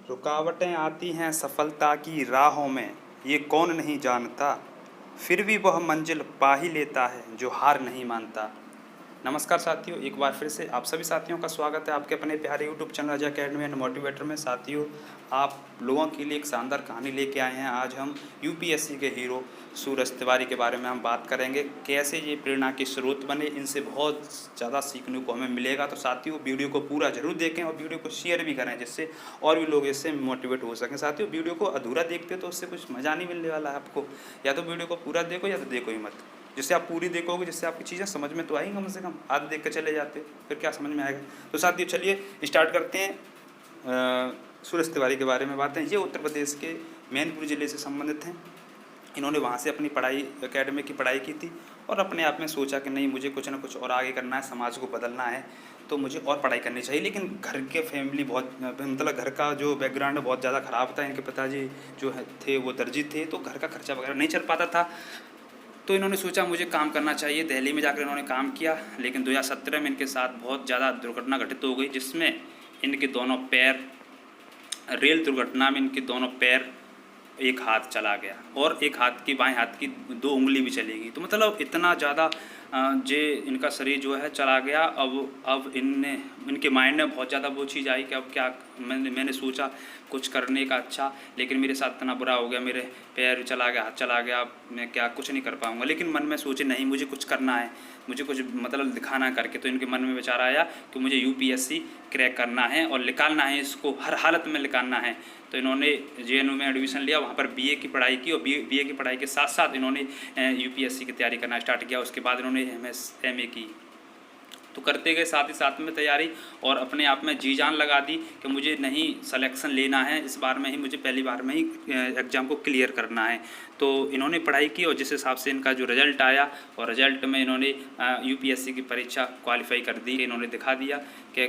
रुकावटें आती हैं सफलता की राहों में, ये कौन नहीं जानता। फिर भी वह मंजिल पा ही लेता है जो हार नहीं मानता। नमस्कार साथियों, एक बार फिर से आप सभी साथियों का स्वागत है आपके अपने प्यारे YouTube channel Raja academy and motivator में। साथियों, आप लोगों के लिए एक शानदार कहानी लेके आए हैं। आज हम यूपीएससी के हीरो सूरज तिवारी के बारे में हम बात करेंगे, कैसे ये प्रेरणा के स्रोत बने। इनसे बहुत ज़्यादा सीखने को हमें मिलेगा। तो साथियों, वीडियो को पूरा जरूर देखें और वीडियो को शेयर भी करें, जिससे और भी लोग इससे मोटिवेट हो सकें। साथियों, वीडियो को अधूरा देखते हो तो उससे कुछ मज़ा नहीं मिलने वाला है आपको। या तो वीडियो को पूरा देखो या तो देखो ही मत। जिससे आप पूरी देखोगे, जिससे आपकी चीज़ें समझ में तो आएंगी। कम से कम आधे देख कर चले जाते फिर क्या समझ में आएगा। तो साथियों, चलिए स्टार्ट करते हैं सूरज तिवारी के बारे में बातें। ये उत्तर प्रदेश के मैनपुरी ज़िले से संबंधित हैं। इन्होंने वहाँ से अपनी पढ़ाई एकेडमी की पढ़ाई की थी और अपने आप में सोचा कि नहीं, मुझे कुछ ना कुछ और आगे करना है, समाज को बदलना है, तो मुझे और पढ़ाई करनी चाहिए। लेकिन घर के फैमिली बहुत, मतलब घर का जो बैकग्राउंड बहुत ज़्यादा ख़राब था। इनके पिताजी जो थे वो दर्जी थे, तो घर का खर्चा वगैरह नहीं चल पाता था। तो इन्होंने सोचा मुझे काम करना चाहिए। दिल्ली में जाकर इन्होंने काम किया, लेकिन 2017 में इनके साथ बहुत ज़्यादा दुर्घटना घटित हो गई, जिसमें इनके दोनों पैर, रेल दुर्घटना में इनके दोनों पैर, एक हाथ चला गया और एक हाथ की, बाएं हाथ की 2 उंगली भी चली गई। तो मतलब इतना ज़्यादा जे इनका शरीर जो है चला गया। अब इनके माइंड में बहुत ज़्यादा वो चीज़ आई कि अब क्या, मैंने सोचा कुछ करने का अच्छा, लेकिन मेरे साथ इतना बुरा हो गया, मेरे पैर चला गया, हाथ चला गया, मैं क्या कुछ नहीं कर पाऊँगा। लेकिन मन में सोचे नहीं, मुझे कुछ करना है, मुझे कुछ मतलब दिखाना करके। तो इनके मन में विचार आया कि मुझे यूपीएससी क्रैक करना है और निकालना है, इसको हर हालत में निकालना है। तो इन्होंने जेएनयू में एडमिशन लिया, वहाँ पर बीए की पढ़ाई की और बीए की पढ़ाई के साथ साथ इन्होंने यूपीएससी की तैयारी करना स्टार्ट किया। उसके बाद इन्होंने एमए की। तो करते गए साथ ही साथ में तैयारी, और अपने आप में जी जान लगा दी कि मुझे नहीं सिलेक्शन लेना है, इस बार में ही मुझे पहली बार में ही एग्ज़ाम को क्लियर करना है। तो इन्होंने पढ़ाई की और जिस हिसाब से इनका जो रिज़ल्ट आया, और रिज़ल्ट में इन्होंने यूपीएससी की परीक्षा क्वालिफाई कर दी। इन्होंने दिखा दिया कि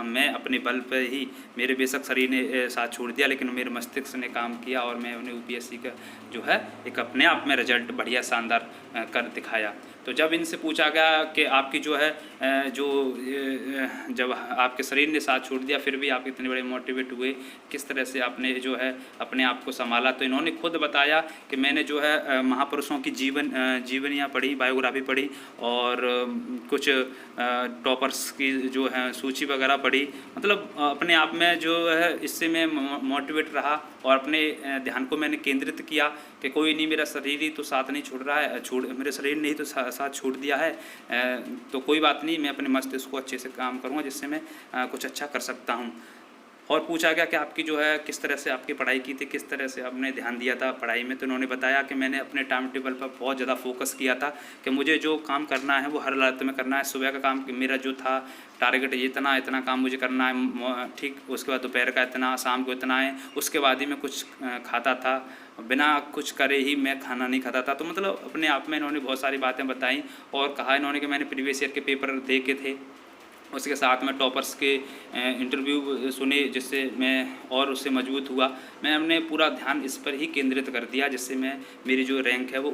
मैं अपने बल पर ही, मेरे बेशक शरीर ने साथ छोड़ दिया, लेकिन मेरे मस्तिष्क ने काम किया और मैं उन्हें यूपीएससी का जो है एक अपने आप में रिज़ल्ट बढ़िया शानदार कर दिखाया। तो जब इनसे पूछा गया कि आपकी जो है जब आपके शरीर ने साथ छोड़ दिया फिर भी आप इतने बड़े मोटिवेट हुए, किस तरह से आपने जो है अपने आप को संभाला, तो इन्होंने खुद बताया कि मैंने जो है महापुरुषों की जीवनियाँ पढ़ी, बायोग्राफी पढ़ी, और कुछ टॉपर्स की जो है सूची वगैरह पढ़ी। मतलब अपने आप में जो है इससे मैं मोटिवेट रहा और अपने ध्यान को मैंने केंद्रित किया कि कोई नहीं, मेरा शरीर ही तो साथ नहीं छोड़ रहा है, मेरे शरीर ने ही तो साथ छोड़ दिया है, तो कोई बात नहीं, मैं अपने मस्तिष्क को अच्छे से काम करूँगा, जिससे मैं कुछ अच्छा कर सकता हूँ। और पूछा गया कि आपकी जो है किस तरह से आपकी पढ़ाई की थी, किस तरह से आपने ध्यान दिया था पढ़ाई में। तो उन्होंने बताया कि मैंने अपने टाइम टेबल पर बहुत ज़्यादा फोकस किया था कि मुझे जो काम करना है वो हर हालत में करना है। सुबह का काम मेरा जो था टारगेट, इतना इतना काम मुझे करना है, ठीक। उसके बाद दोपहर का इतना, शाम को इतना है। उसके बाद ही मैं कुछ खाता था, बिना कुछ करे ही मैं खाना नहीं खाता था। तो मतलब अपने आप में इन्होंने बहुत सारी बातें बताई और कहा इन्होंने कि मैंने प्रीवियस ईयर के पेपर देखे थे, उसके साथ में टॉपर्स के इंटरव्यू सुने, जिससे मैं और उससे मजबूत हुआ। मैं अपने पूरा ध्यान इस पर ही केंद्रित कर दिया, जिससे मैं, मेरी जो रैंक है वो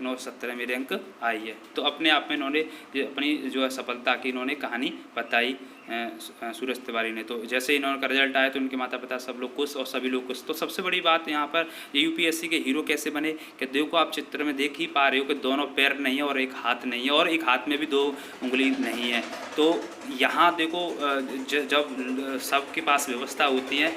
970 में रैंक आई है। तो अपने आप में इन्होंने अपनी जो है सफलता की इन्होंने कहानी बताई सूरज तिवारी ने। तो जैसे इन्होंने का रिजल्ट आया तो उनके माता पिता सब लोग खुश और सभी लोग खुश। तो सबसे बड़ी बात यहाँ पर ये यूपीएससी के हीरो कैसे बने कि देखो, आप चित्र में देख ही पा रहे हो कि दोनों पैर नहीं है और एक हाथ नहीं है, और एक हाथ में भी 2 उंगली नहीं है। तो यहाँ देखो, जब सबके पास व्यवस्था होती है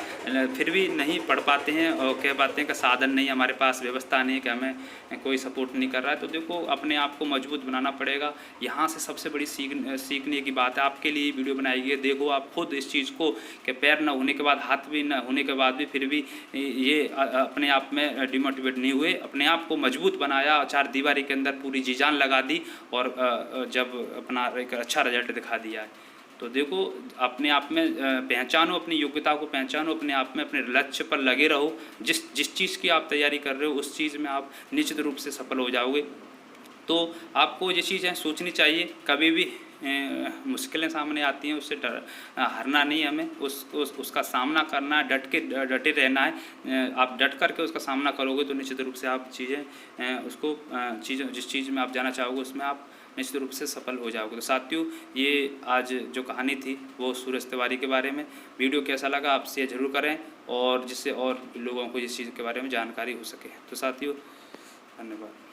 फिर भी नहीं पढ़ पाते हैं और कह पाते हैं कि साधन नहीं, हमारे पास व्यवस्था नहीं है, कि हमें कोई सपोर्ट नहीं कर रहा है। तो देखो, अपने आप को मजबूत बनाना पड़ेगा। यहाँ से सबसे बड़ी सीखने की बात है। आपके लिए वीडियो बनाई गई है, देखो आप खुद इस चीज़ को कि पैर न होने के बाद, हाथ भी न होने के बाद भी फिर भी ये अपने आप में डिमोटिवेट नहीं हुए, अपने आप को मजबूत बनाया, 4 दीवारी के अंदर पूरी जी जान लगा दी और जब अपना एक अच्छा रिजल्ट दिखा दिया है। तो देखो, अपने आप में पहचानो, अपनी योग्यता को पहचानो, अपने आप में अपने लक्ष्य पर लगे रहो। जिस चीज़ की आप तैयारी कर रहे हो उस चीज़ में आप निश्चित रूप से सफल हो जाओगे। तो आपको ये चीज़ें सोचनी चाहिए, कभी भी मुश्किलें सामने आती हैं उससे हारना नहीं, हमें उसका सामना करना है, डटे रहना है। आप डट करके उसका सामना करोगे तो निश्चित रूप से आप चीज़ें जिस चीज़ में आप जाना चाहोगे उसमें आप निश्चित रूप से सफल हो जाओगे। तो साथियों, ये आज जो कहानी थी वो सूरज तिवारी के बारे में। वीडियो कैसा लगा आप शेयर ज़रूर करें, और जिससे और लोगों को इस चीज़ के बारे में जानकारी हो सके। तो साथियों, धन्यवाद।